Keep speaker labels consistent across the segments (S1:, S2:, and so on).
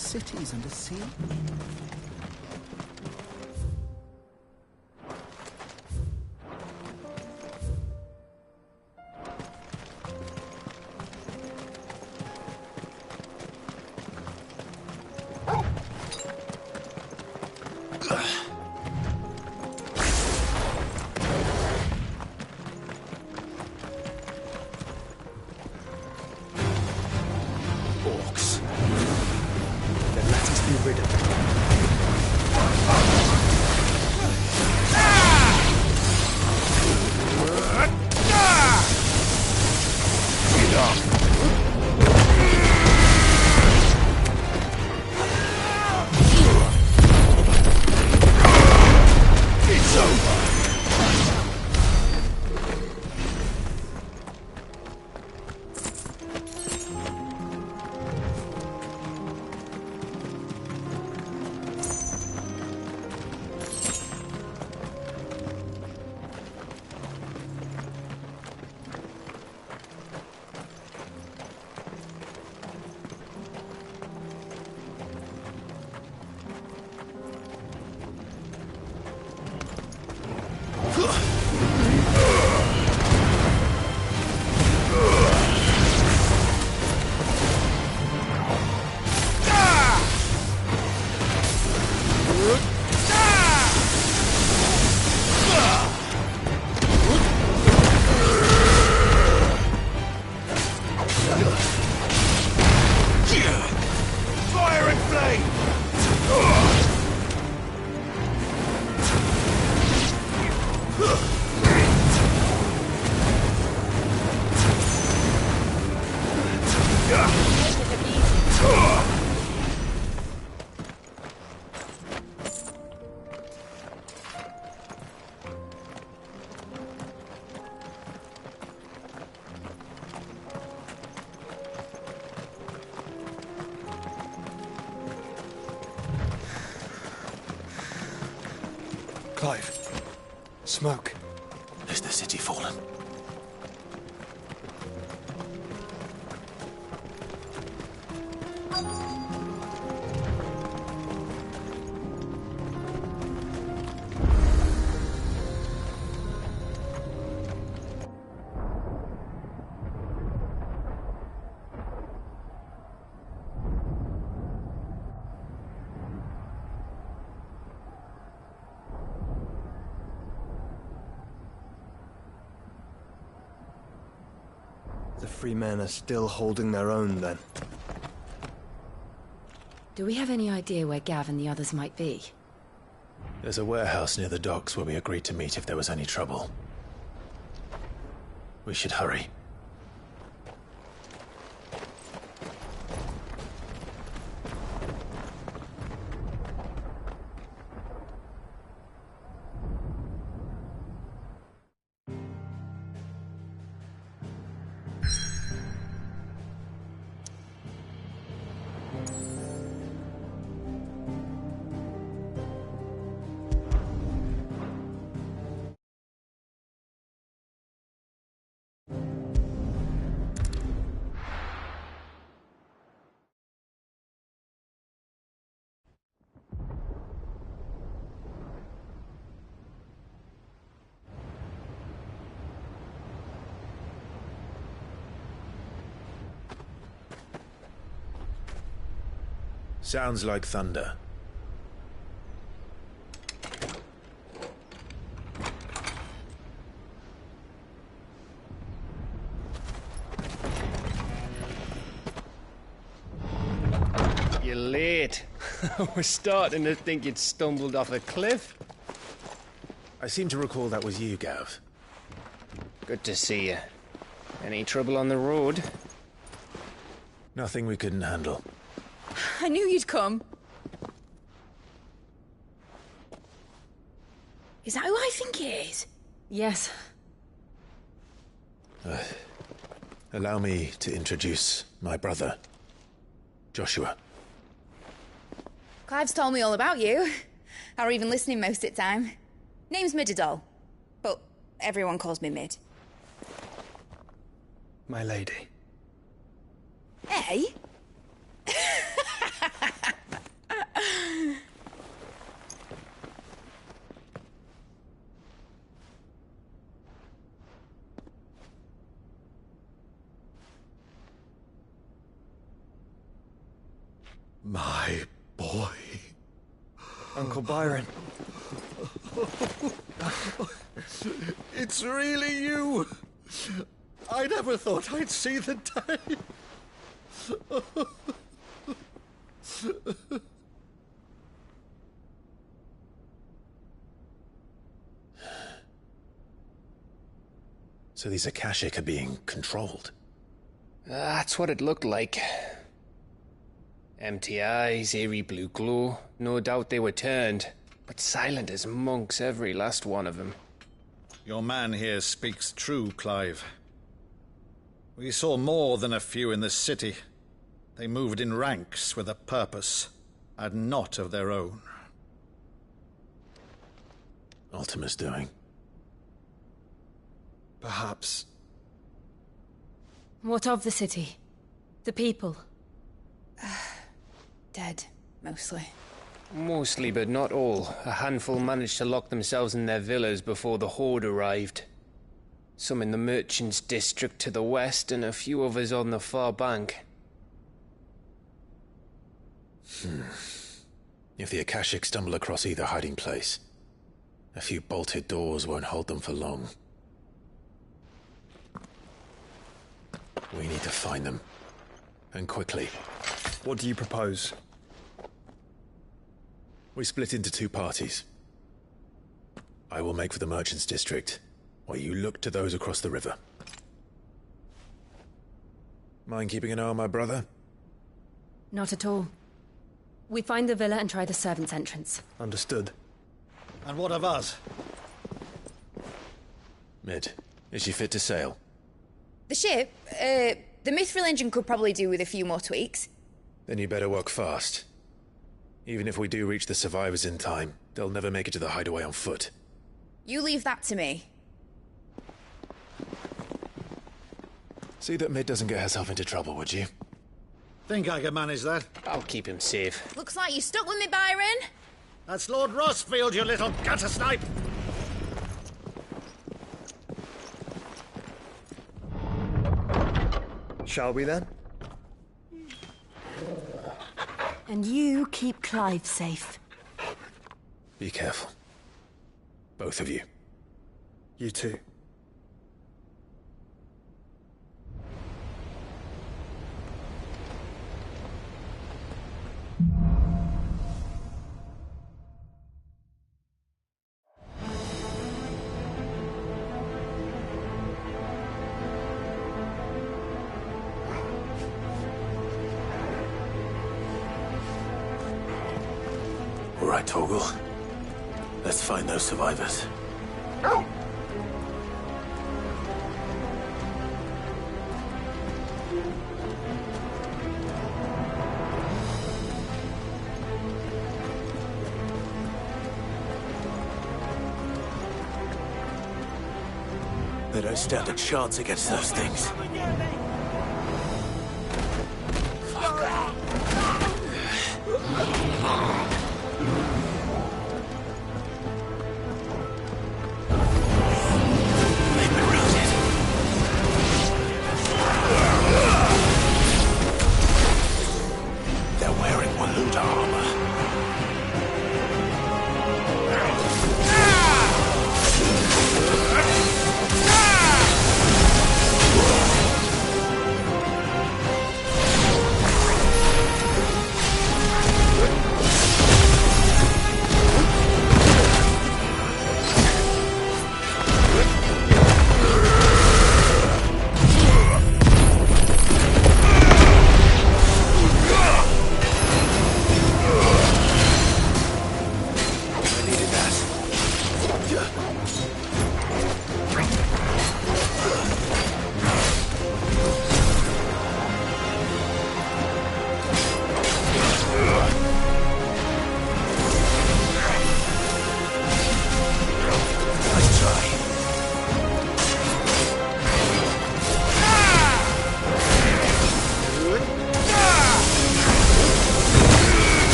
S1: cities under sea?
S2: Clive. Smoke.
S3: Is the city fallen?
S2: The free men are still holding their own, then.
S4: Do we have any idea where Gav and the others might be?
S3: There's a warehouse near the docks where we agreed to meet if there was any trouble. We should hurry. Sounds like thunder.
S5: You're late. We're starting to think you'd stumbled off a cliff.
S3: I seem to recall that was you, Gav.
S5: Good to see you. Any trouble on the road?
S3: Nothing we couldn't handle.
S4: I knew you'd come. Is that who I think it is? Yes.
S3: Allow me to introduce my brother, Joshua.
S6: Clive's told me all about you. Or even listening most of the time. Name's Midadol, but everyone calls me Mid.
S2: My lady.
S6: Hey?
S1: boy.
S2: Uncle Byron.
S1: It's really you. I never thought I'd see the day.
S3: So these Akashic are being controlled.
S5: That's what it looked like. Empty eyes, eerie blue glow. No doubt they were turned, but silent as monks, every last one of them.
S1: Your man here speaks true, Clive. We saw more than a few in the city. They moved in ranks with a purpose, and not of their own.
S3: Ultima's doing.
S2: Perhaps.
S4: What of the city? The people?
S6: Dead, mostly.
S5: Mostly, but not all. A handful managed to lock themselves in their villas before the Horde arrived. Some in the Merchants' District to the west, and a few others on the far bank.
S3: If the Akashic stumble across either hiding place, a few bolted doors won't hold them for long. We need to find them. And quickly.
S2: What do you propose?
S3: We split into two parties. I will make for the Merchants' District, while you look to those across the river. Mind keeping an eye on my brother?
S4: Not at all. We find the villa and try the servants' entrance.
S2: Understood.
S1: And what of us?
S3: Mid, is she fit to sail?
S6: The ship, the Mithril engine could probably do with a few more tweaks.
S3: Then you better work fast. Even if we do reach the survivors in time, they'll never make it to the hideaway on foot.
S6: You leave that to me.
S3: See that Mid doesn't get herself into trouble, would you?
S1: Think I can manage that?
S5: I'll keep him safe.
S6: Looks like you stuck with me, Byron.
S1: That's Lord Rossfield, you little gutter snipe!
S2: Shall we then?
S7: And you keep Clive safe.
S3: Be careful. Both of you.
S2: You too.
S3: All right, Torgal. Let's find those survivors. They don't stand a chance against those things.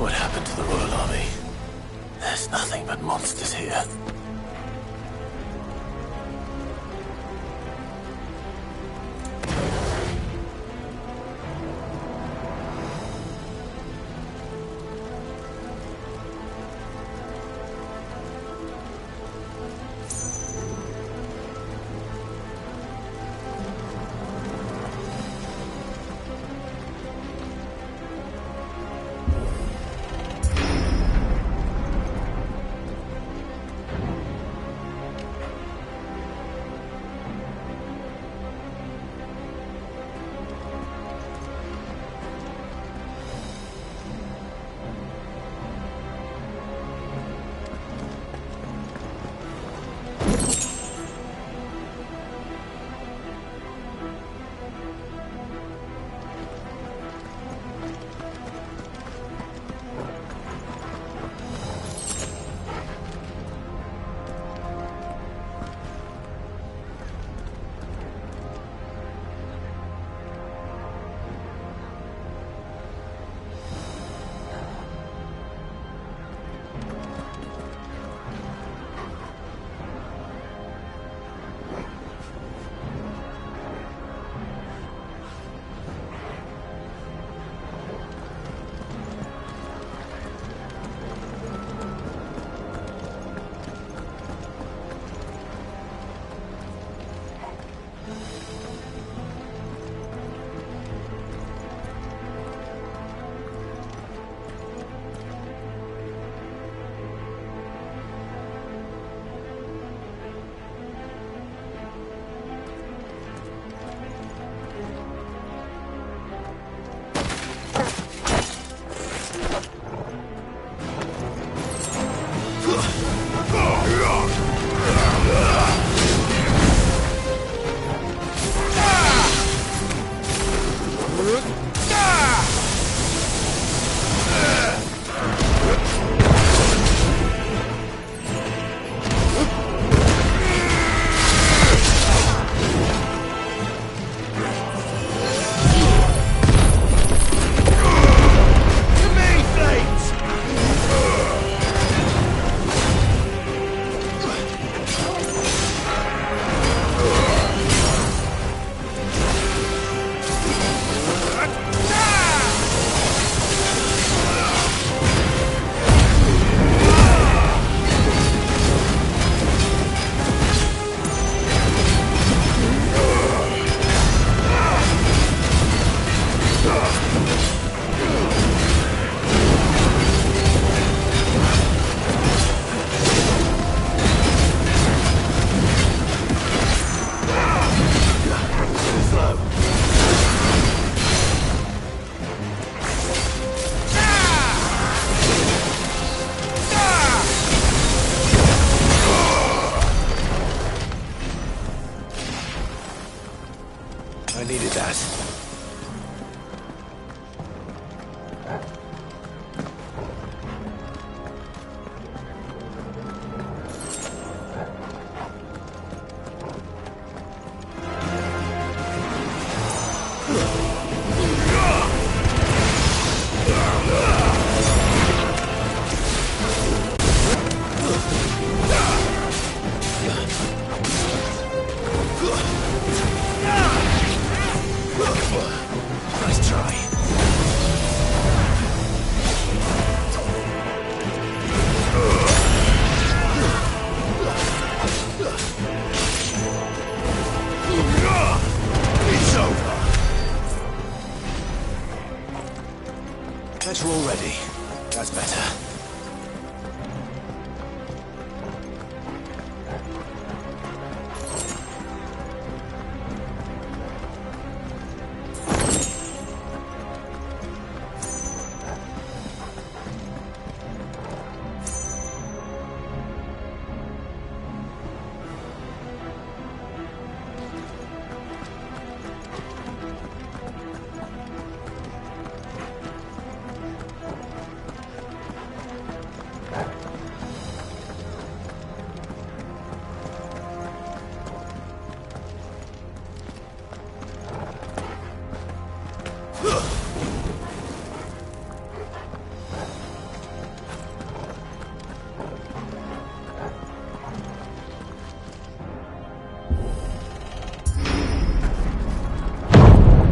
S3: What happened to the Royal Army? There's nothing but monsters here. That's better.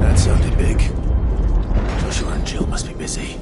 S3: That sounded big. Joshua and Jill must be busy.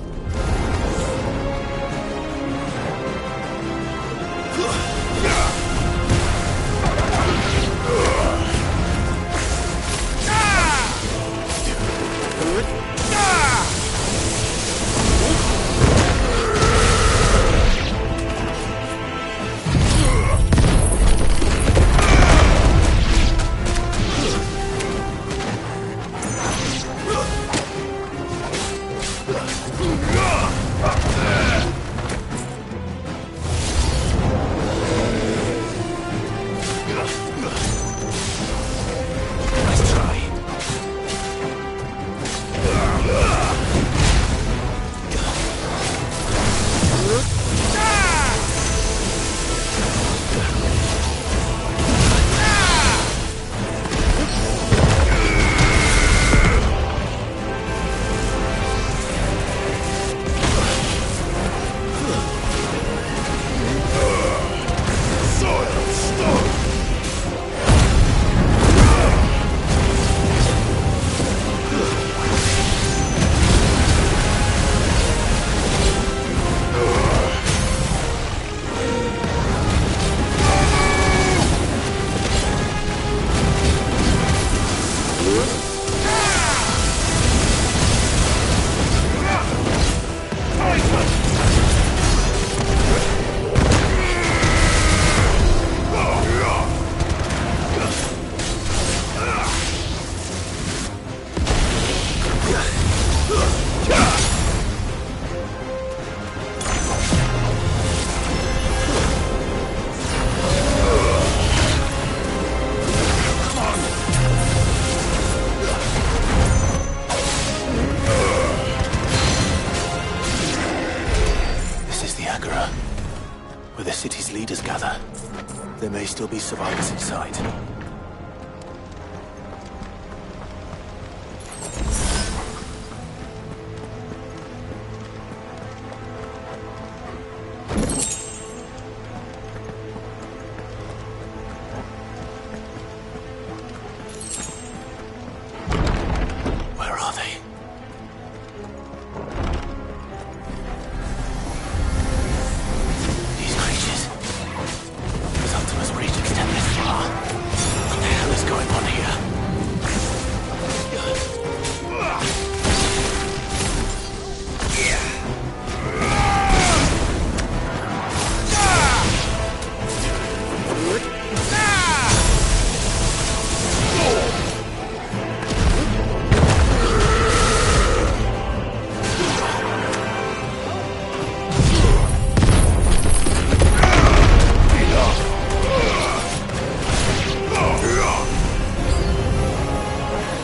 S3: Where the city's leaders gather. There may still be survivors inside. Where are they? These creatures. Does Optimus reach extend this far? What the hell is going on here?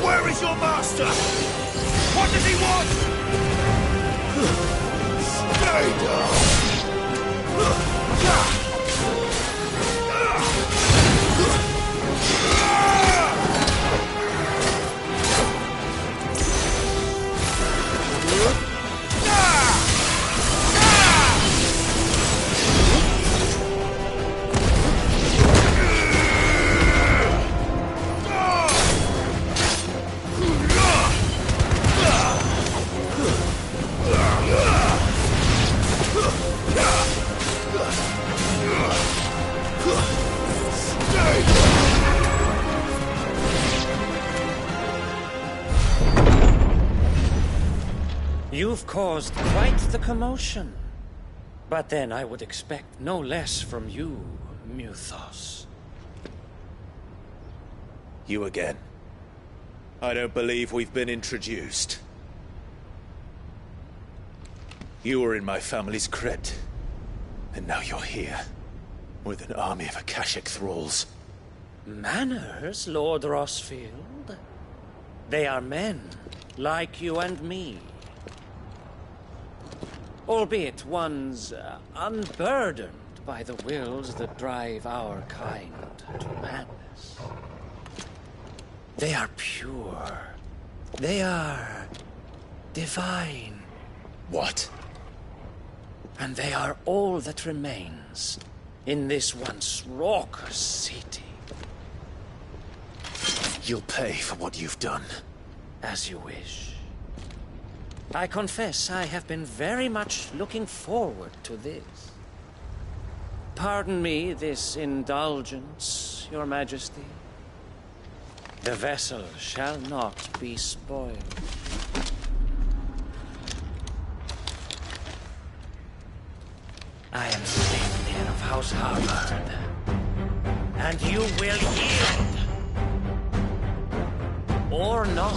S8: Where is your master? What does he want? Stay down.
S9: You've caused quite the commotion. But then I would expect no less from you, Muthos.
S3: You again. I don't believe we've been introduced. You were in my family's crypt, and now you're here, with an army of Akashic thralls.
S9: Manners, Lord Rossfield? They are men, like you and me. Albeit ones unburdened by the wills that drive our kind to madness. They are pure. They are divine.
S3: What?
S9: And they are all that remains in this once raucous city.
S3: You'll pay for what you've done.
S9: As you wish. I confess I have been very much looking forward to this. Pardon me this indulgence, Your Majesty. The vessel shall not be spoiled. I am Saintmere of House Harvard, and you will yield. Or not.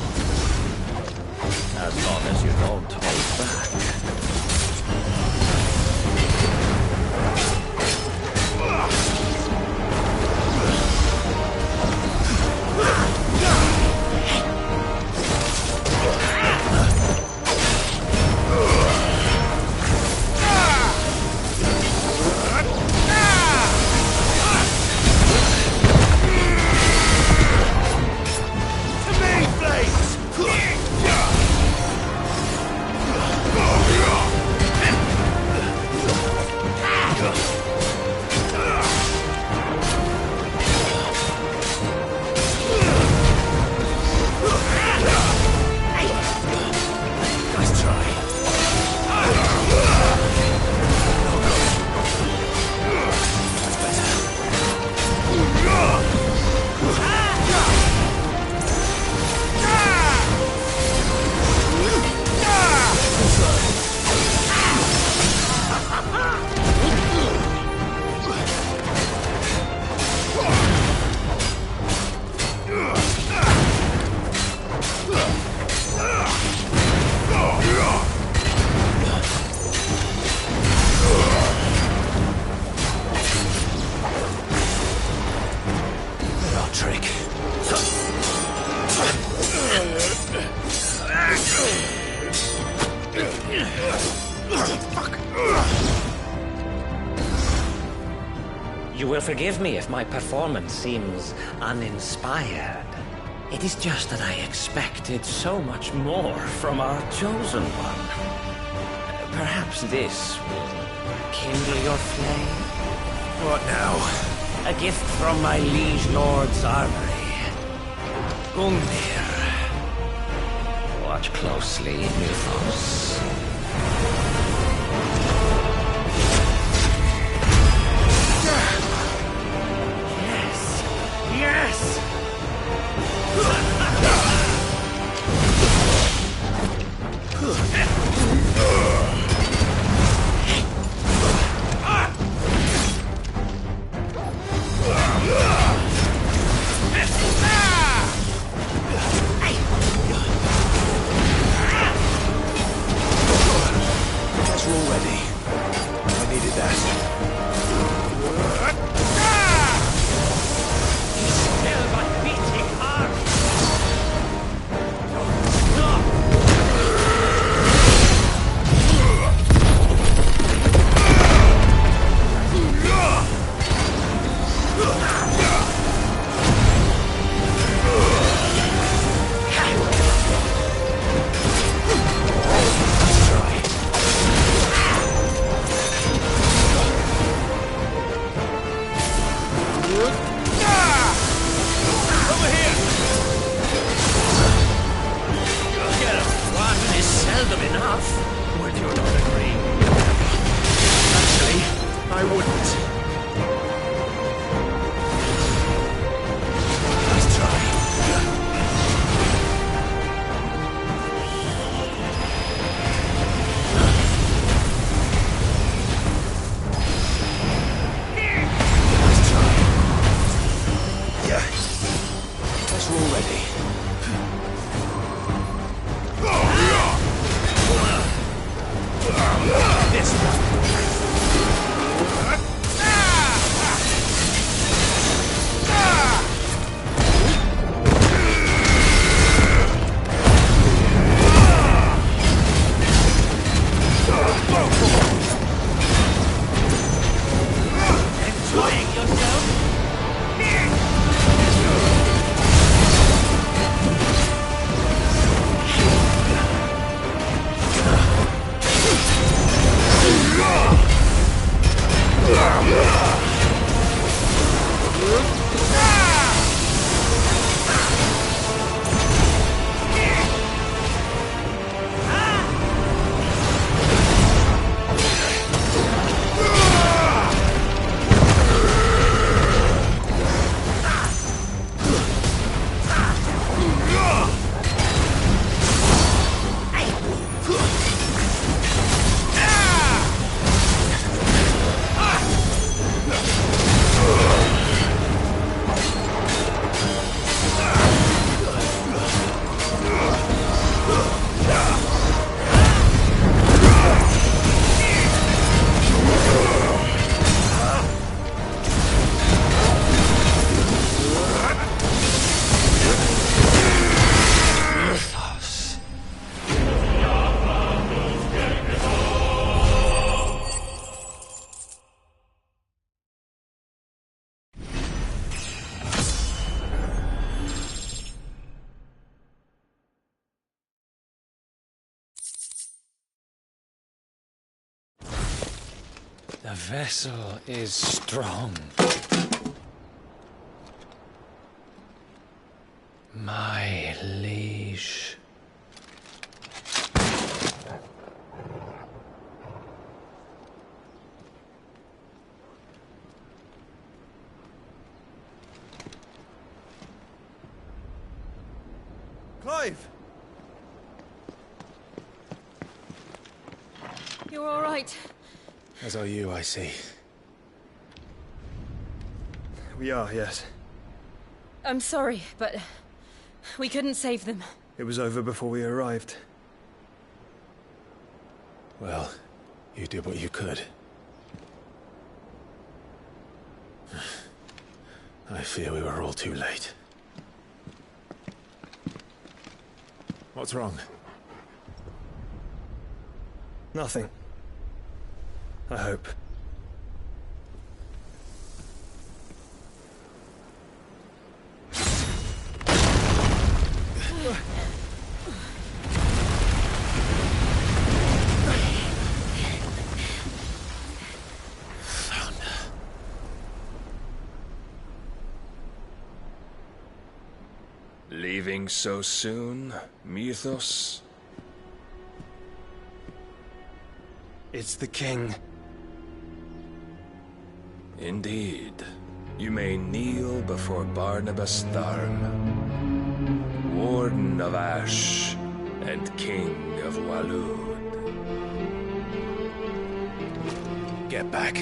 S8: As long as you don't hold back.
S9: You will forgive me if my performance seems uninspired. It is just that I expected so much more from our chosen one. Perhaps this will kindle your flame?
S3: What now?
S9: A gift from my liege lord's armory. Gungnir. Watch closely, Muthos. Yes!
S3: Guess we're all ready. I needed that.
S5: The vessel is strong. My liege.
S2: Clive!
S4: You're all right.
S3: As are you, I see.
S2: We are, yes.
S4: I'm sorry, but we couldn't save them.
S2: It was over before we arrived.
S3: Well, you did what you could. I fear we were all too late. What's wrong?
S2: Nothing. I hope.
S10: Leaving so soon, Mythos?
S2: It's the king.
S10: Indeed. You may kneel before Barnabas Tharm, Warden of Ash and King of Waloed.
S3: Get back.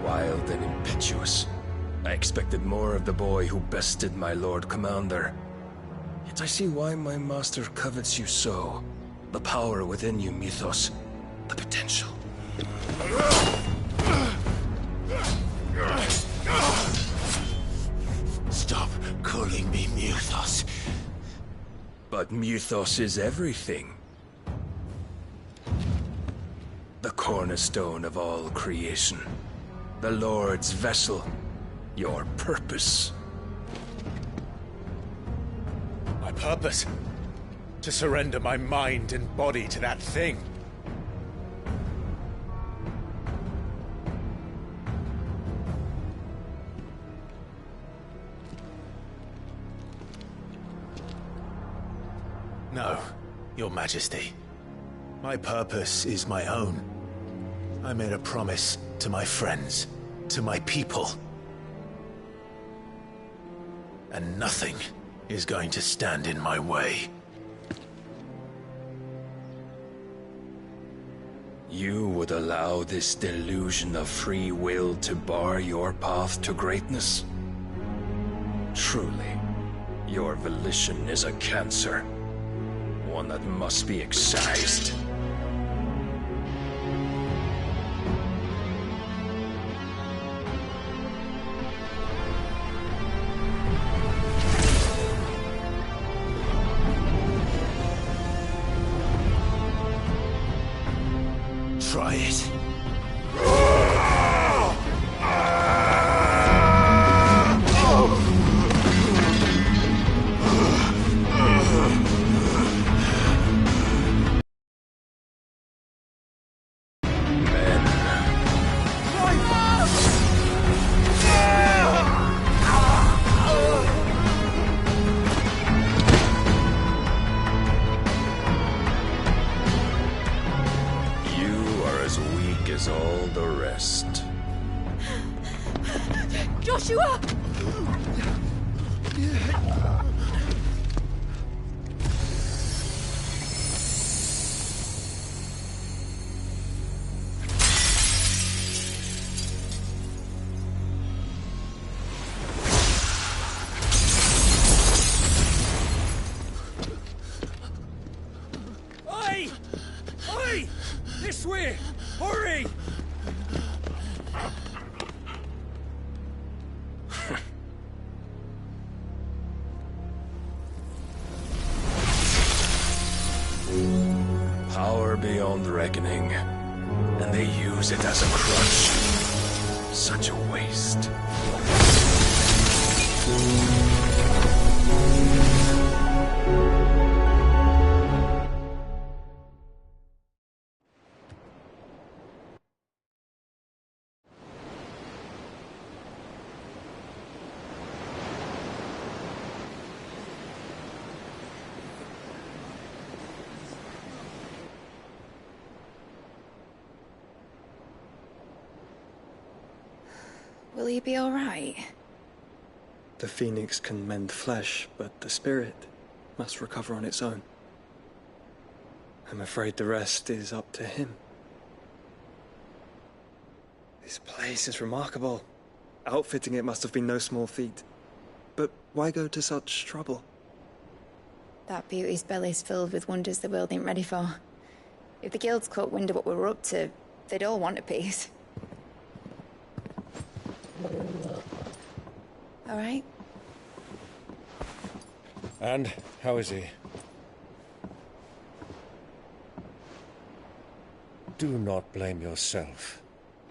S10: Wild and impetuous. I expected more of the boy who bested my Lord Commander. Yet I see why my master covets you so. The power within you, Mythos. The potential.
S3: Stop calling me Mythos.
S10: But Mythos is everything. The cornerstone of all creation. The Lord's vessel. Your purpose.
S3: My purpose? To surrender my mind and body to that thing. No, Your Majesty. My purpose is my own. I made a promise to my friends, to my people. And nothing is going to stand in my way.
S10: You would allow this delusion of free will to bar your path to greatness? Truly, your volition is a cancer. One that must be excised.
S3: Try it.
S10: All the rest.
S4: Joshua!
S8: Oi! Oi! This way! Hurry!
S10: Power beyond reckoning, and they use it as a crutch. Such a waste.
S6: Will he be all right?
S2: The phoenix can mend flesh, but the spirit must recover on its own. I'm afraid the rest is up to him. This place is remarkable. Outfitting it must have been no small feat. But why go to such trouble?
S6: That beauty's belly's filled with wonders the world ain't ready for. If the guilds caught wind of what we were up to, they'd all want a piece. All right?
S1: And how is he?
S11: Do not blame yourself.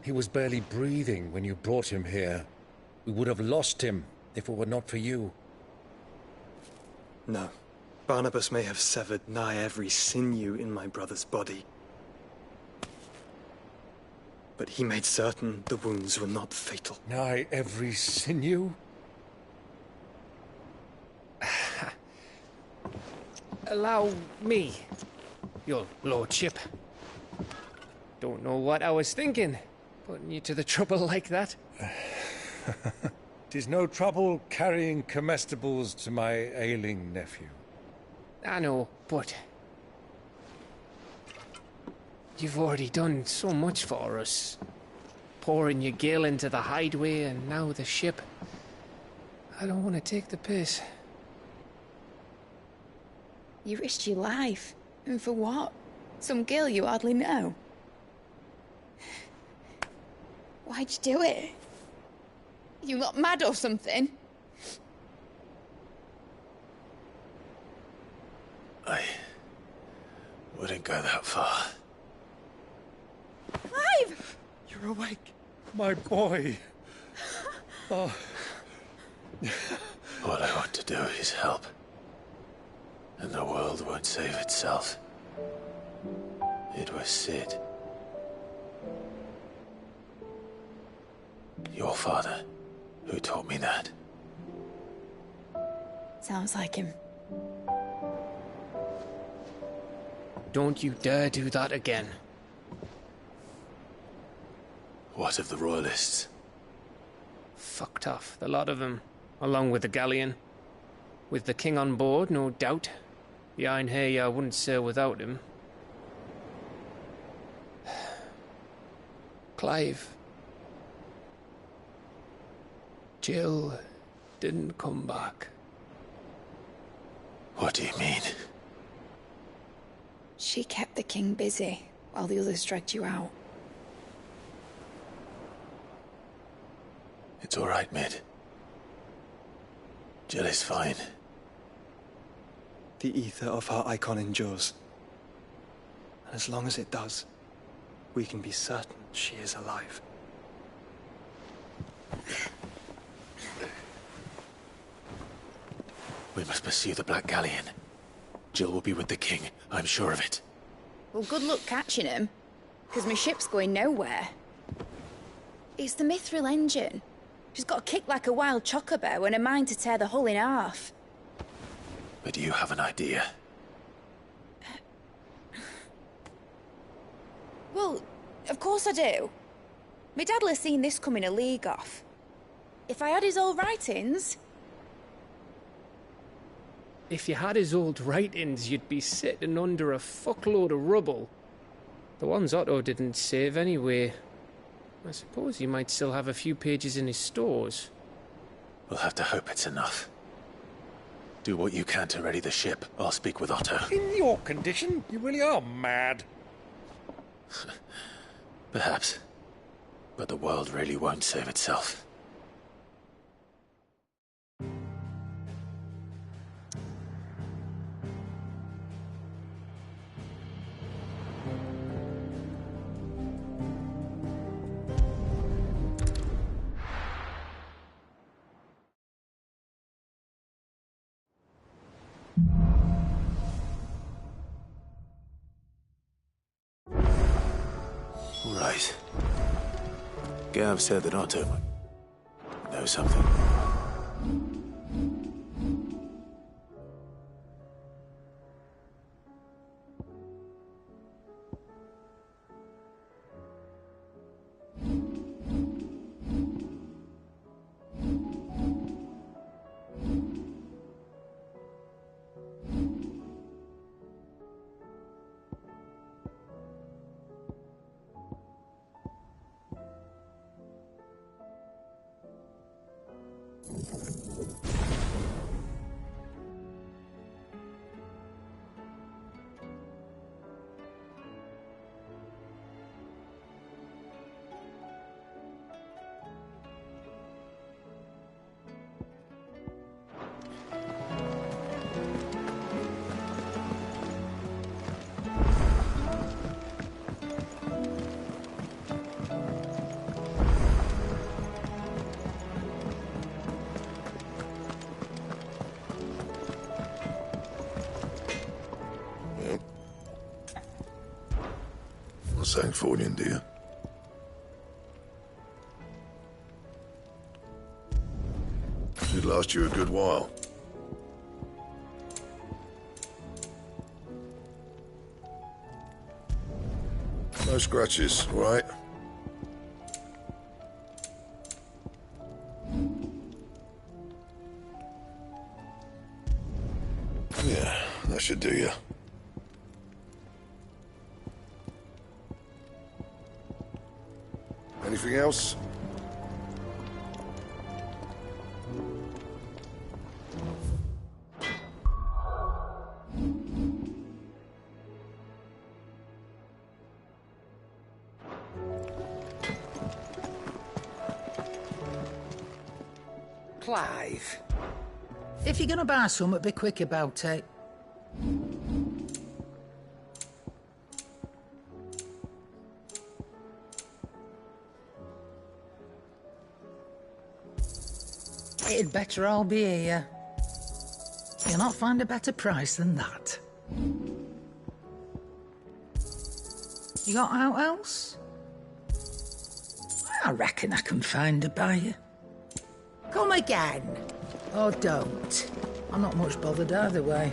S11: He was barely breathing when you brought him here. We would have lost him if it were not for you.
S2: No. Barnabas may have severed nigh every sinew in my brother's body. But he made certain the wounds were not fatal.
S11: Nigh every sinew?
S5: Allow me, your lordship. Don't know what I was thinking, putting you to the trouble like that.
S11: 'Tis no trouble carrying comestibles to my ailing nephew.
S5: I know, but you've already done so much for us. Pouring your gil into the hideaway and now the ship. I don't want to take the piss.
S6: You risked your life. And for what? Some girl you hardly know. Why'd you do it? You not mad or something?
S3: I wouldn't go that far.
S6: Clive!
S11: You're awake, my boy. Oh.
S3: All I want to do is help. And the world won't save itself. It was Sid. Your father, who taught me that.
S6: Sounds like him.
S5: Don't you dare do that again.
S3: What of the Royalists?
S5: Fucked off, the lot of them, along with the galleon. With the king on board, no doubt. The Iron Hair wouldn't sail without him. Clive. Jill didn't come back.
S3: What do you mean?
S6: She kept the king busy while the others dragged you out.
S3: It's all right, Mid. Jill is fine.
S2: The ether of her icon endures. And as long as it does, we can be certain she is alive.
S3: We must pursue the Black Galleon. Jill will be with the king, I'm sure of it.
S6: Well, good luck catching him, because my ship's going nowhere. It's the Mithril engine. She's got a kick like a wild chocobo and a mind to tear the hull in half.
S3: But do you have an idea?
S6: Well, of course I do. My dad'll have seen this coming a league off. If I had his old writings...
S5: If you had his old writings, you'd be sitting under a fuckload of rubble. The ones Otto didn't save anyway. I suppose he might still have a few pages in his stores.
S3: We'll have to hope it's enough. Do what you can to ready the ship. I'll speak with Otto.
S11: In your condition, you really are mad.
S3: Perhaps. But the world really won't save itself. Right. Gav said that Otto might know something.
S12: Something for you, dear. Should last you a good while. No scratches, all right? Yeah, that should do you. Anything else?
S13: Clive, if you're gonna buy something, be quick about it. It'd better all be here. You'll not find a better price than that. You got out else? I reckon I can find a buyer. Come again. Or don't. I'm not much bothered either way.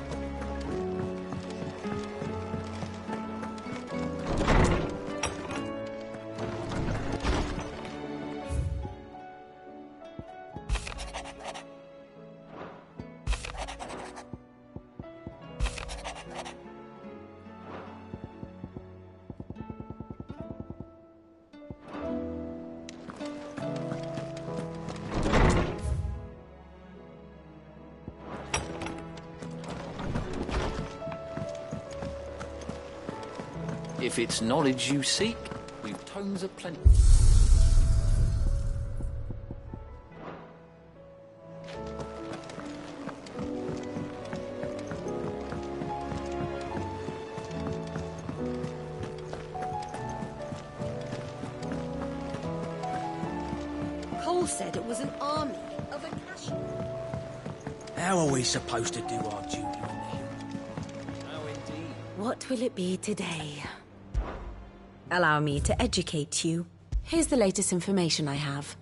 S14: If it's knowledge you seek, we've tomes aplenty.
S7: Cole said it was an army of a cash.
S8: How are we supposed to do our duty on the hill?
S14: How indeed.
S7: What will it be today? Allow me to educate you. Here's the latest information I have.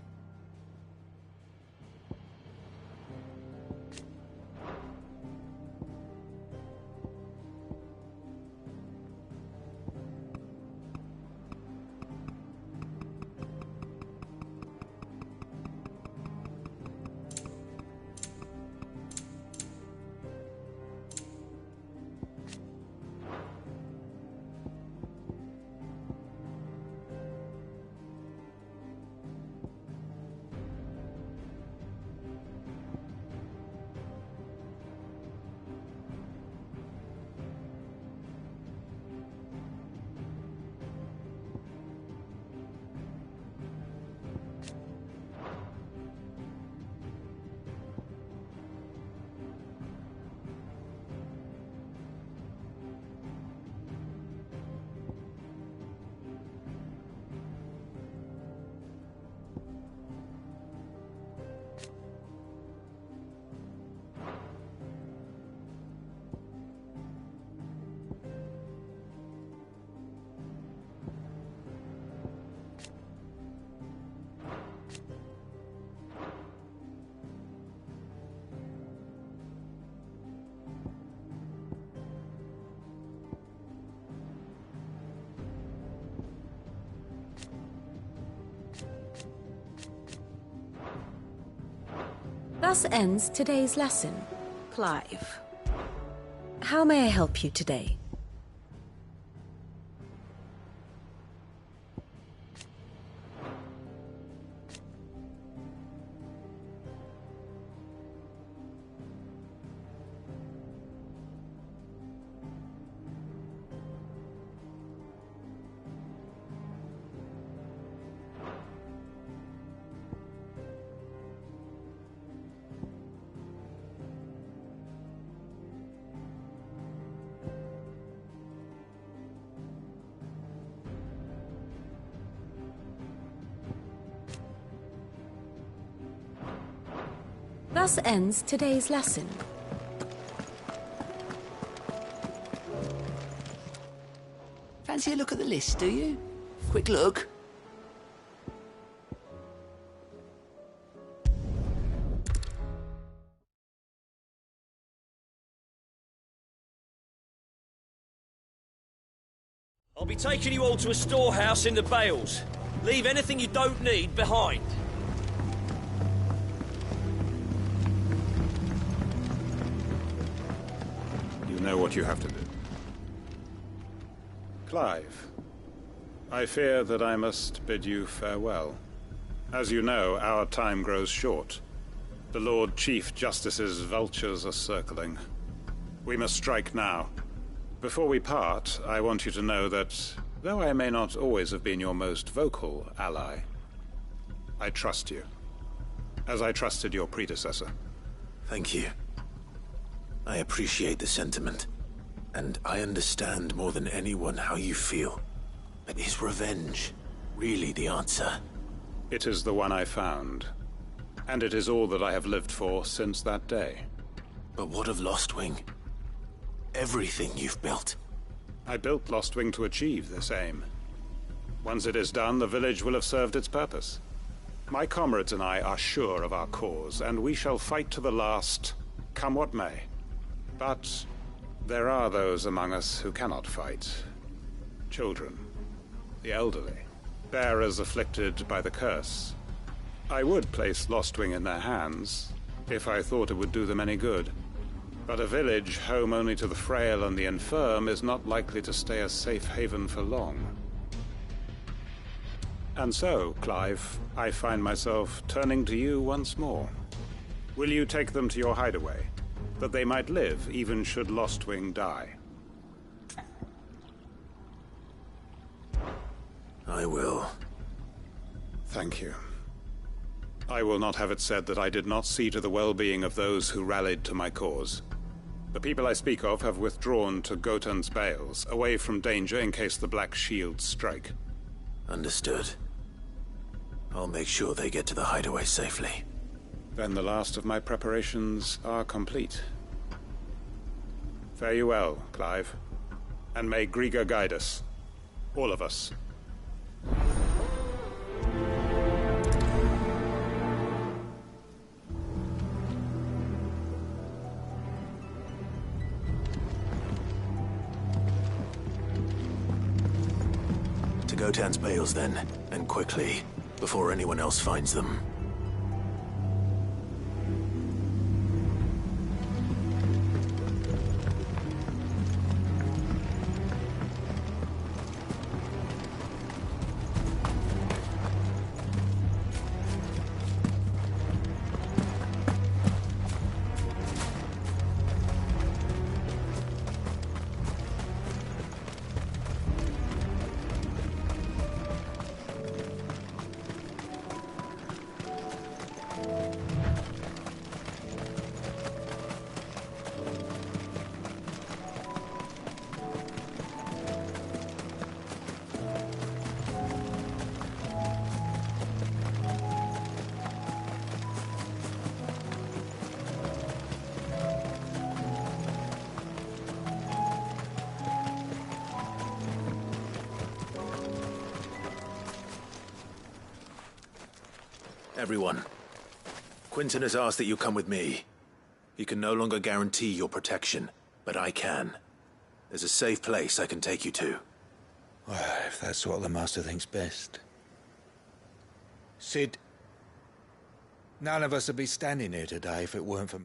S7: Thus ends today's lesson. Clive, how may I help you today? Thus ends today's lesson.
S14: Fancy a look at the list, do you? Quick look.
S8: I'll be taking you all to a storehouse in the Bales. Leave anything you don't need behind.
S15: You know what you have to do. Clive, I fear that I must bid you farewell. As you know, our time grows short. The Lord Chief Justice's vultures are circling. We must strike now. Before we part, I want you to know that, though I may not always have been your most vocal ally, I trust you, as I trusted your predecessor.
S3: Thank you. I appreciate the sentiment, and I understand more than anyone how you feel. But is revenge really the answer?
S15: It is the one I found, and it is all that I have lived for since that day.
S3: But what of Lostwing? Everything you've built.
S15: I built Lostwing to achieve this aim. Once it is done, the village will have served its purpose. My comrades and I are sure of our cause, and we shall fight to the last, come what may. But there are those among us who cannot fight. Children, the elderly, bearers afflicted by the curse. I would place Lostwing in their hands, if I thought it would do them any good. But a village home only to the frail and the infirm is not likely to stay a safe haven for long. And so, Clive, I find myself turning to you once more. Will you take them to your hideaway, that they might live even should Lostwing die?
S3: I will.
S15: Thank you. I will not have it said that I did not see to the well-being of those who rallied to my cause. The people I speak of have withdrawn to Gotan's Bales, away from danger in case the Black Shields strike.
S3: Understood. I'll make sure they get to the hideaway safely.
S15: Then the last of my preparations are complete. Fare you well, Clive. And may Griga guide us. All of us.
S3: To Gotan's Bales, then, and quickly, before anyone else finds them. Everyone, Quinton has asked that you come with me. He can no longer guarantee your protection, but I can. There's a safe place I can take you to.
S16: Well, if that's what the Master thinks best. Sid, none of us would be standing here today if it weren't for...